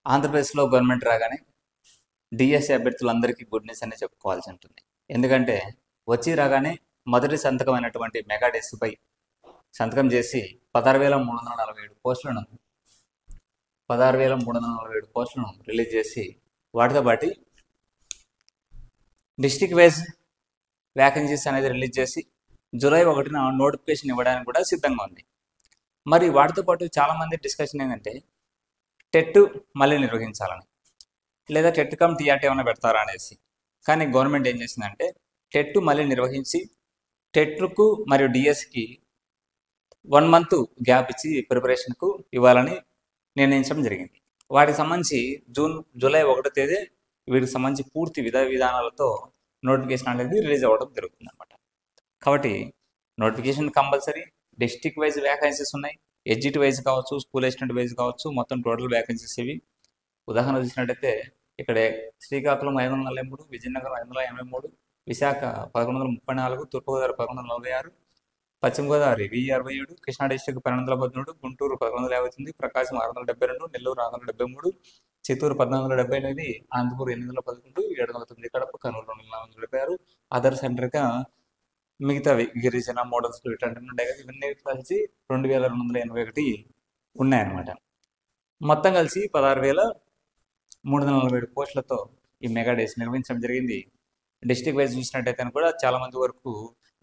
ఆంధ్రప్రదేశ్లో గవర్నమెంట్ రాగానే DSC అభ్యర్థులందరికీ good news అనే చెప్పుకోవాల్సి ఉంటుంది. ఎందుకంటే వచ్చి రాగానే మొదటి సంతకమైనటువంటి మెగా డిఎస్సిపై సంతకం చేసి 16,347 పోస్టులను రిలీజ్ చేసి వాటితో పాటు డిస్టిక్ వైజ్ వ్యాకెన్సీస్ అనేది రిలీజ్ చేసి జూలై 1న నోటిఫికేషన్ ఇవ్వడానికి కూడా సిద్ధంగా ఉంది. మరి వాటితో పాటు చాలామంది డిస్కషన్ ఏంటంటే టెట్ మళ్ళీ నిర్వహించాలని, లేదా టెట్ కమ్ టీఆర్టీ ఏమైనా పెడతారా అనేసి. కానీ గవర్నమెంట్ ఏం చేసిందంటే టెట్ మళ్ళీ నిర్వహించి టెట్కు మరియు డిఎస్కి 1 మంత్ గ్యాప్ ఇచ్చి ప్రిపరేషన్కు ఇవ్వాలని నిర్ణయించడం జరిగింది. వాటికి సంబంధించి జూలై 1వ తేదీ వీటికి సంబంధించి పూర్తి విధానాలతో నోటిఫికేషన్ అనేది రిలీజ్ అవ్వడం జరుగుతుంది అనమాట. కాబట్టి notification compulsory. District wise vacancies ఉన్నాయి, ఎడ్జిట్ వైజ్ కావచ్చు, స్కూల్ అసిస్టెంట్ వైజ్ కావచ్చు, మొత్తం టోటల్ వ్యాకెన్సీస్ ఇవి. ఉదాహరణ చూసినట్టయితే ఇక్కడ శ్రీకాకుళం 543, విజయనగరం 583, విశాఖ 1134, తూర్పుగోదావరి 1146, పశ్చిమ గోదావరి 1067, కృష్ణా డిస్టిక్ 1213, గుంటూరు 1159, ప్రకాశం 672, నెల్లూరు 673, చిత్తూరు 1478, అనంతపూర్ 811, 709, కడప, కర్నూలు 476, అదర్ సెంటర్గా మిగతావి గిరిజన మోడల్స్ ఇట్లాంటివి ఉంటాయి కదా, ఇవన్నీ కలిసి 2281 ఉన్నాయన్నమాట. మొత్తం కలిసి 16,347 పోస్టులతో ఈ మెగా డేస్ నిర్వహించడం జరిగింది. డిస్టిక్ వైజ్ చూసినట్టయితే కూడా చాలామంది వరకు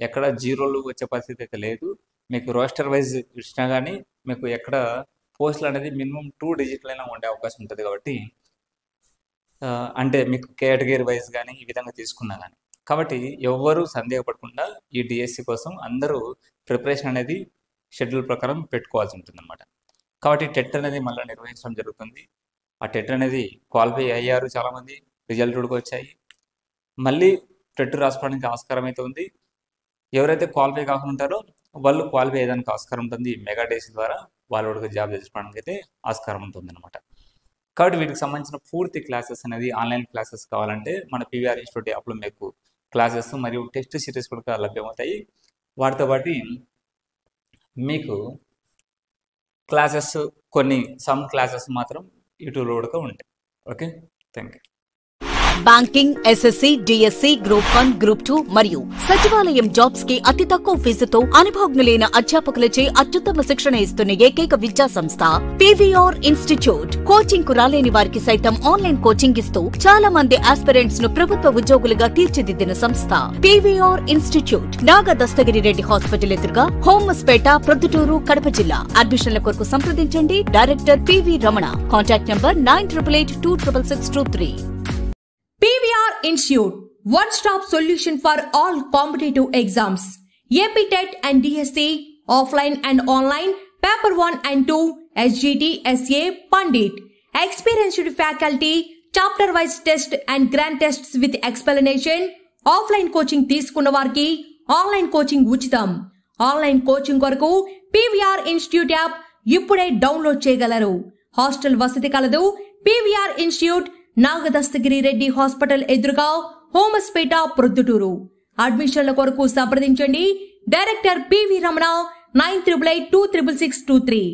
ఎక్కడ జీరోలు వచ్చే పరిస్థితి అయితే లేదు. మీకు రోస్టర్ వైజ్ ఇచ్చినా కానీ మీకు ఎక్కడ పోస్టులు అనేది మినిమం 2 డిజిట్లైనా ఉండే అవకాశం ఉంటుంది. కాబట్టి అంటే మీకు కేటగిరీ వైజ్ కానీ ఈ విధంగా తీసుకున్నా కానీ, కాబట్టి ఎవ్వరూ సందేహపడకుండా ఈ డిఎస్సి కోసం అందరూ ప్రిపరేషన్ అనేది షెడ్యూల్ ప్రకారం పెట్టుకోవాల్సి ఉంటుంది అన్నమాట. కాబట్టి టెట్ అనేది మళ్ళీ నిర్వహించడం జరుగుతుంది. ఆ టెట్ అనేది క్వాలిఫై అయ్యారు చాలామంది, రిజల్ట్ కూడా వచ్చాయి. మళ్ళీ టెట్ రాసుకోవడానికి ఆస్కారం అయితే ఉంది. ఎవరైతే క్వాలిఫై కాకుండా ఉంటారో వాళ్ళు క్వాలిఫై అయ్యేదానికి ఆస్కారం ఉంటుంది. మెగా డేస్ ద్వారా వాళ్ళకి జాబ్ తెచ్చుకోవడానికి అయితే ఆస్కారం ఉంటుంది అనమాట. కాబట్టి వీటికి సంబంధించిన పూర్తి క్లాసెస్ అనేది ఆన్లైన్ క్లాసెస్ కావాలంటే మన పీవీఆర్ ఇన్స్టిట్యూట్ యాప్లో మీకు క్లాసెస్ మరియు టెస్ట్ సిరీస్ కూడా లభ్యమవుతాయి. వాటితో పాటు మీకు క్లాసెస్ సమ్ క్లాసెస్ మాత్రం యూట్యూబ్లో కూడా ఉంటాయి. Okay, thank you. Banking, SSC, DSC, group 1, group 2 మరియు సచివాలయం జాబ్స్ కి అతి తక్కువ ఫీజుతో అనుభవజ్ఞులైన అధ్యాపకులచే అత్యుత్తమ శిక్షణ ఇస్తున్న ఏకైక విద్యా సంస్థ పీవీఆర్ ఇన్స్టిట్యూట్. కోచింగ్ కు రాలేని వారికి సైతం ఆన్లైన్ కోచింగ్ ఇస్తూ చాలా మంది ఆస్పిరెంట్స్ ను ప్రభుత్వ ఉద్యోగులుగా తీర్చిదిద్దిన సంస్థ పీవీఆర్ ఇన్స్టిట్యూట్. నాగ దస్తగిరి రెడ్డి హాస్పిటల్ ఎదురుగా, హోమస్పేట, ప్రొద్దుటూరు, కడప జిల్లా. అడ్మిషన్ల కొరకు సంప్రదించండి. Director PV Ramana. Contact number 9888266623. PVR Institute, one-stop solution for all competitive exams. AP TET and DSC, offline and online, paper 1 and 2, SGT, SA, Pandit. Experienced faculty, chapter-wise test and grand tests with explanation. Offline coaching తీసుకున్న వారికి online coaching ఉచితం. Online coaching కొరకు PVR Institute app ఇప్పుడే download చేయగలరు. Hostel వసతి కలదు. PVR Institute, Nagadastagiri Reddy hospital ఎదురుగా, హోమస్పేట, ప్రొద్దుటూరు. అడ్మిషన్ల కొరకు సంప్రదించండి. Director PV Ramana 9888266623.